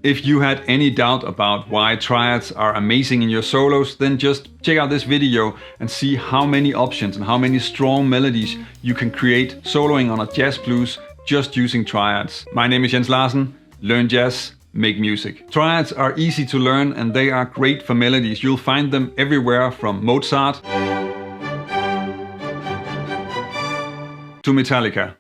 If you had any doubt about why triads are amazing in your solos, then just check out this video and see how many options and how many strong melodies you can create soloing on a jazz blues just using triads. My name is Jens Larsen. Learn jazz, make music. Triads are easy to learn and they are great for melodies. You'll find them everywhere from Mozart to Metallica.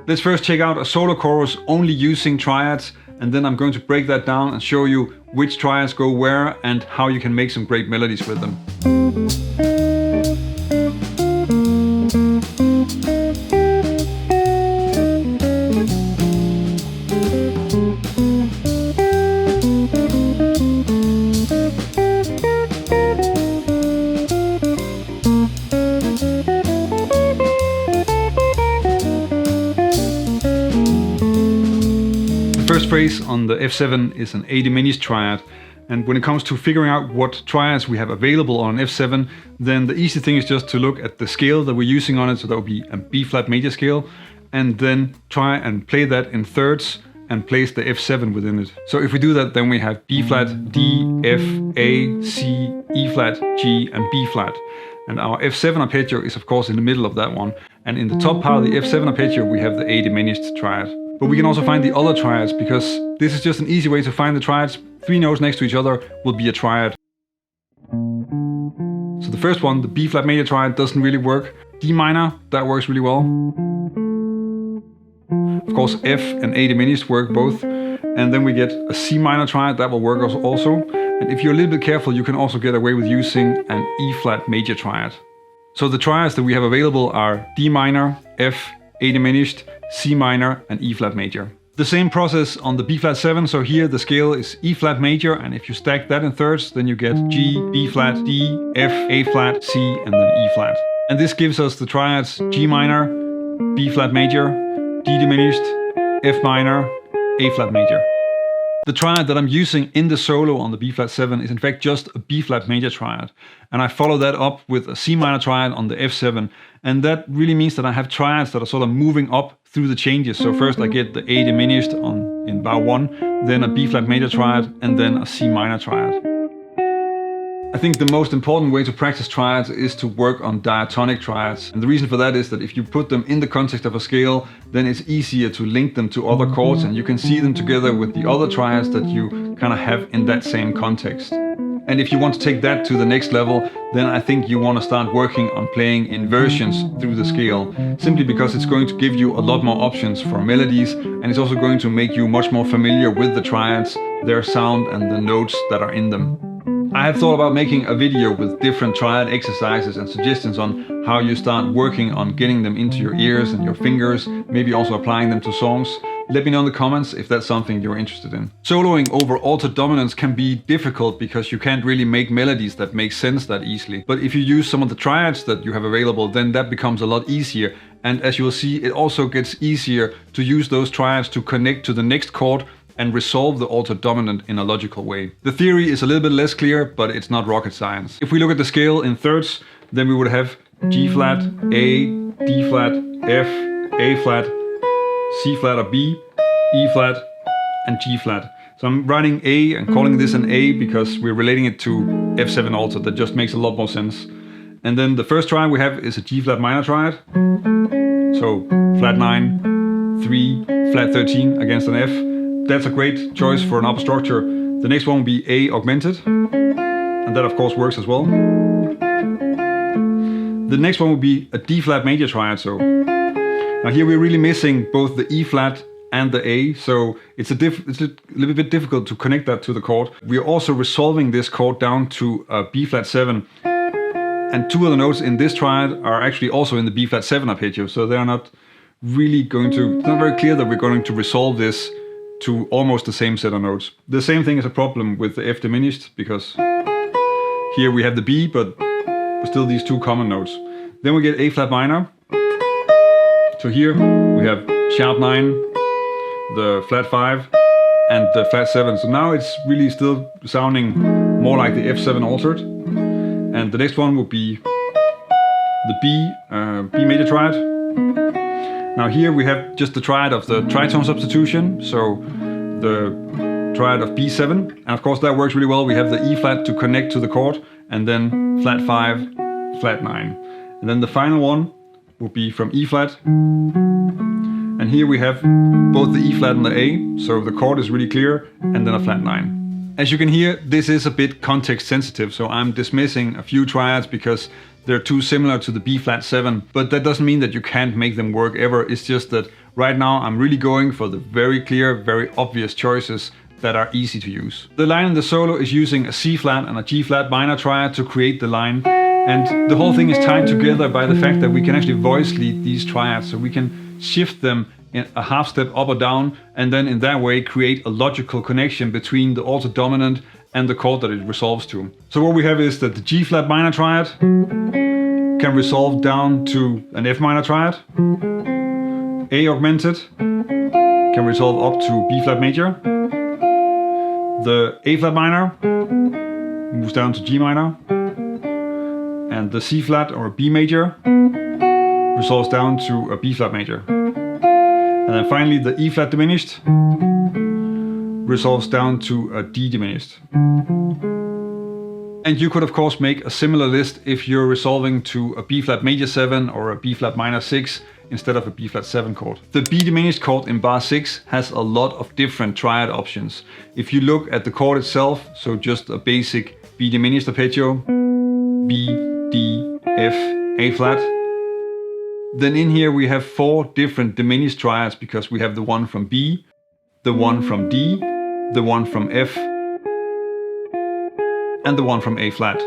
Let's first check out a solo chorus only using triads, and then I'm going to break that down and show you which triads go where and how you can make some great melodies with them. The first phrase on the F7 is an A diminished triad, and when it comes to figuring out what triads we have available on F7, then the easy thing is just to look at the scale that we're using on it, so that would be a B flat major scale, and then try and play that in thirds and place the F7 within it. So if we do that, then we have B flat, D, F, A, C, E flat, G and B flat. And our F7 arpeggio is of course in the middle of that one, and in the top part of the F7 arpeggio we have the A diminished triad. But we can also find the other triads, because this is just an easy way to find the triads. 3 notes next to each other will be a triad. So the first one, the B flat major triad, doesn't really work. D minor, that works really well. Of course F and A diminished work both. And then we get a C minor triad, that will work also. And if you're a little bit careful, you can also get away with using an E flat major triad. So the triads that we have available are D minor, F, A diminished, C minor and E flat major. The same process on the B flat 7, so here the scale is E flat major, and if you stack that in thirds, then you get G, B flat, D, F, A flat, C and then E flat. And this gives us the triads G minor, B flat major, D diminished, F minor, A flat major. The triad that I'm using in the solo on the B flat 7 is in fact just a B flat major triad. And I follow that up with a C minor triad on the F7. And that really means that I have triads that are sort of moving up through the changes. So first I get the A diminished in bar 1, then a B flat major triad, and then a C minor triad. I think the most important way to practice triads is to work on diatonic triads. And the reason for that is that if you put them in the context of a scale, then it's easier to link them to other chords and you can see them together with the other triads that you kind of have in that same context. And if you want to take that to the next level, then I think you want to start working on playing inversions through the scale, simply because it's going to give you a lot more options for melodies, and it's also going to make you much more familiar with the triads, their sound and the notes that are in them. I have thought about making a video with different triad exercises and suggestions on how you start working on getting them into your ears and your fingers, maybe also applying them to songs. Let me know in the comments if that's something you're interested in. Soloing over altered dominants can be difficult because you can't really make melodies that make sense that easily. But if you use some of the triads that you have available, then that becomes a lot easier. And as you will see, it also gets easier to use those triads to connect to the next chord and resolve the altered dominant in a logical way. The theory is a little bit less clear, but it's not rocket science. If we look at the scale in thirds, then we would have G flat, A, D flat, F, A flat, C flat or B, E flat and G flat. So I'm writing A and calling this an A because we're relating it to F7 also. That just makes a lot more sense. And then the first triad we have is a G flat minor triad. So flat 9, 3, flat 13 against an F. That's a great choice for an upper structure. The next one will be A augmented, and that of course works as well. The next one will be a D flat major triad. So now here we're really missing both the E flat and the A, so it's a little bit difficult to connect that to the chord. We are also resolving this chord down to a B flat 7, and 2 of the notes in this triad are actually also in the B flat 7 arpeggio, so they are not really going to, it's not very clear that we're going to resolve this to almost the same set of notes. The same thing is a problem with the F diminished, because here we have the B, but still these 2 common notes. Then we get A flat minor. So here we have sharp 9, the flat 5 and the flat 7. So now it's really still sounding more like the F7 altered. And the next one will be the B major triad. Now here we have just the triad of the tritone substitution, so the triad of B7, and of course that works really well. We have the E flat to connect to the chord, and then flat 5, flat 9. And then the final one will be from E flat, and here we have both the E flat and the A, so the chord is really clear, and then a flat 9. As you can hear, this is a bit context sensitive, so I'm dismissing a few triads because they're too similar to the B flat 7, but that doesn't mean that you can't make them work ever. It's just that right now I'm really going for the very clear, very obvious choices that are easy to use. The line in the solo is using a C flat and a G flat minor triad to create the line, and the whole thing is tied together by the fact that we can actually voice lead these triads, so we can shift them in a half step up or down, and then in that way create a logical connection between the alto dominant and the chord that it resolves to. So what we have is that the G flat minor triad can resolve down to an F minor triad, A augmented can resolve up to B flat major, the A flat minor moves down to G minor, and the C flat or B major resolves down to a B flat major. And then finally the E flat diminished resolves down to a D diminished. And you could of course make a similar list if you're resolving to a B flat major 7 or a B flat minor 6 instead of a B flat 7 chord. The B diminished chord in bar 6 has a lot of different triad options. If you look at the chord itself, so just a basic B diminished arpeggio, B, D, F, A flat, then in here we have 4 different diminished triads because we have the one from B, the one from D, the one from F, and the one from A flat.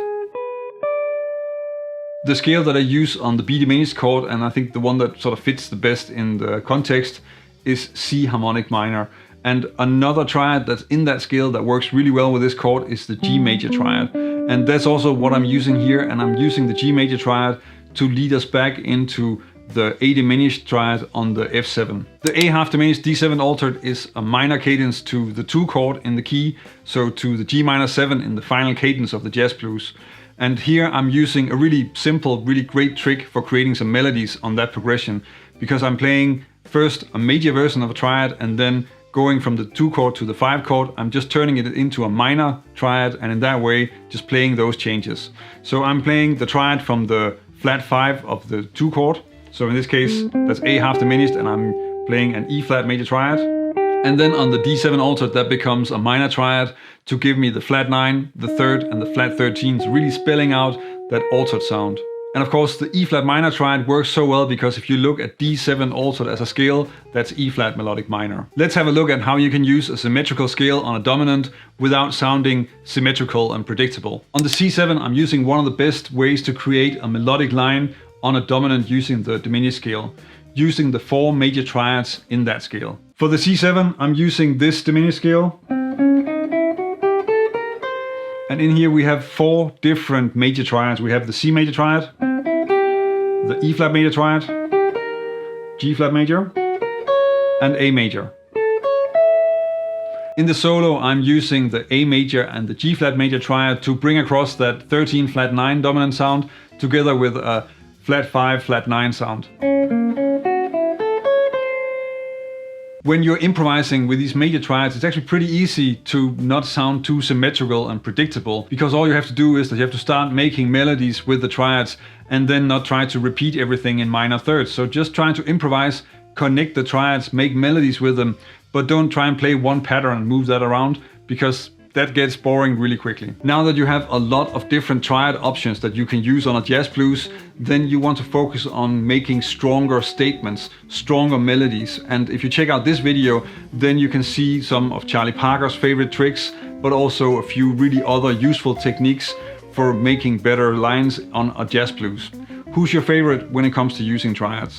The scale that I use on the B diminished chord, and I think the one that sort of fits the best in the context, is C harmonic minor. And another triad that's in that scale that works really well with this chord is the G major triad. And that's also what I'm using here, and I'm using the G major triad to lead us back into the A diminished triad on the F7. The A half diminished D7 altered is a minor cadence to the 2 chord in the key, so to the G minor 7 in the final cadence of the jazz blues. And here I'm using a really simple, really great trick for creating some melodies on that progression, because I'm playing first a major version of a triad and then going from the 2 chord to the 5 chord, I'm just turning it into a minor triad, and in that way just playing those changes. So I'm playing the triad from the flat 5 of the 2 chord. So in this case, that's A half diminished, and I'm playing an E flat major triad. And then on the D7 altered, that becomes a minor triad to give me the flat 9, the 3rd, and the flat 13s, really spelling out that altered sound. And of course, the E flat minor triad works so well because if you look at D7 altered as a scale, that's E flat melodic minor. Let's have a look at how you can use a symmetrical scale on a dominant without sounding symmetrical and predictable. On the C7, I'm using one of the best ways to create a melodic line on a dominant using the diminished scale, using the 4 major triads in that scale. For the C7, I'm using this diminished scale. And in here we have 4 different major triads. We have the C major triad, the E flat major triad, G flat major, and A major. In the solo, I'm using the A major and the G flat major triad to bring across that 13 flat 9 dominant sound together with a flat 5, flat 9 sound. When you're improvising with these major triads, it's actually pretty easy to not sound too symmetrical and predictable, because all you have to do is that you have to start making melodies with the triads and then not try to repeat everything in minor thirds. So just trying to improvise, connect the triads, make melodies with them, but don't try and play one pattern and move that around, because that gets boring really quickly. Now that you have a lot of different triad options that you can use on a jazz blues, then you want to focus on making stronger statements, stronger melodies. And if you check out this video, then you can see some of Charlie Parker's favorite tricks, but also a few really other useful techniques for making better lines on a jazz blues. Who's your favorite when it comes to using triads?